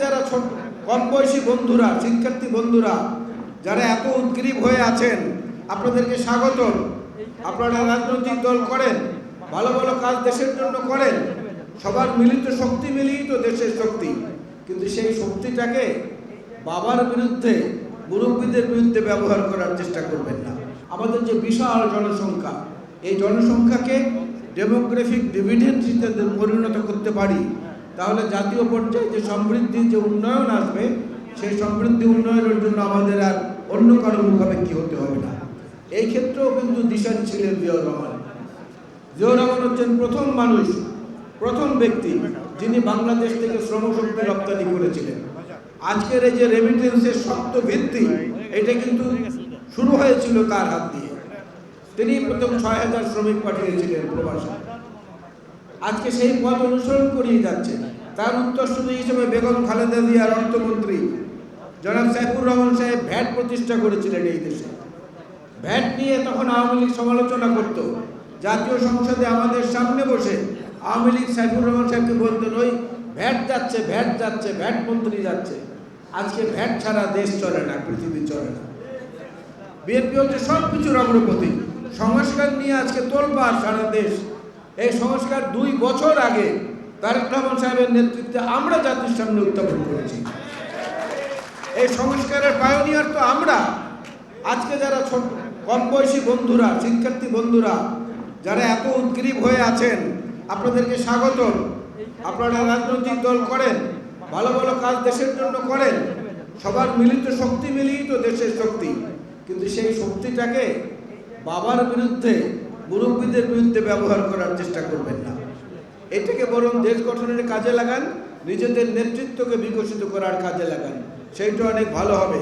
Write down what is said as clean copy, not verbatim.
যারা ছোট কম বয়সী বন্ধুরা, শিক্ষার্থী বন্ধুরা যারা এত উদ্গ্রীব হয়ে আছেন, আপনাদেরকে স্বাগতম। আপনারা রাজনৈতিক দল করেন, ভালো ভালো কাজ দেশের জন্য করেন, সবার মিলিত শক্তি মিলিয়ে তো দেশের শক্তি। কিন্তু সেই শক্তিটাকে বাবার বিরুদ্ধে, মুরব্বীদের বিরুদ্ধে ব্যবহার করার চেষ্টা করবেন না। আমাদের যে বিশাল জনসংখ্যা, এই জনসংখ্যাকে ডেমোগ্রাফিক ডিভিডেন্ড হিসেবে পরিণত করতে পারি, তাহলে জাতীয় পর্যায়ে যে সমৃদ্ধি, যে উন্নয়ন আসবে, সেই সমৃদ্ধি উন্নয়নের জন্য আমাদের আর অন্য কারো মুখাপেক্ষী হতে হবে না। এই ক্ষেত্রেও কিন্তু দিশারি ছিলেন জিয়াউর রহমান। জিয়াউর রহমান হচ্ছেন প্রথম মানুষ, প্রথম ব্যক্তি যিনি বাংলাদেশ থেকে শ্রমশক্তি রপ্তানি করেছিলেন। আজকের এই যে রেমিটেন্সের শক্ত ভিত্তি, এটা কিন্তু শুরু হয়েছিল তার হাত দিয়ে। তিনি প্রথম ৬,০০০ শ্রমিক পাঠিয়েছিলেন প্রবাসে। আজকে সেই পথ অনুসরণ করিয়ে যাচ্ছে। তার উত্তরসূরি হিসেবে বেগম খালেদা জিয়ার অর্থমন্ত্রী জনাব সাইফুর রহমান সাহেব ভ্যাট প্রতিষ্ঠা করেছিলেন এই দেশে। ভ্যাট নিয়ে তখন আওয়ামী লীগ সমালোচনা করত। জাতীয় সংসদে আমাদের সামনে বসে আওয়ামী লীগ সাইফুর রহমান সাহেবকে বলতেন, ওই ভ্যাট যাচ্ছে, ভ্যাট যাচ্ছে, ভ্যাট মন্ত্রী যাচ্ছে। আজকে ভ্যাট ছাড়া দেশ চলে না, পৃথিবী চলে না। বিএনপি হচ্ছে সব কিছুর অগ্রগতি। সংস্কার নিয়ে আজকে তোলপাড় সারা দেশ। এই সংস্কার 2 বছর আগে তারেক রহমান সাহেবের নেতৃত্বে আমরা জাতির সামনে উত্থাপন করেছি। এই সংস্কারের পায়োনিয়ার তো আমরা। আজকে যারা ছোট কম বয়সী বন্ধুরা, শিক্ষার্থী বন্ধুরা যারা এত উদ্গ্রীব হয়ে আছেন, আপনাদেরকে স্বাগতম। আপনারা রাজনৈতিক দল করেন, ভালো ভালো কাজ দেশের জন্য করেন, সবার মিলিত শক্তি মিলিয়ে তো দেশের শক্তি। কিন্তু সেই শক্তিটাকে বাবার বিরুদ্ধে, মুরব্বীদের বিরুদ্ধে ব্যবহার করার চেষ্টা করবেন না। এটাকে বরং দেশ গঠনের কাজে লাগান, নিজেদের নেতৃত্বকে বিকশিত করার কাজে লাগান। সেইটা অনেক ভালো হবে।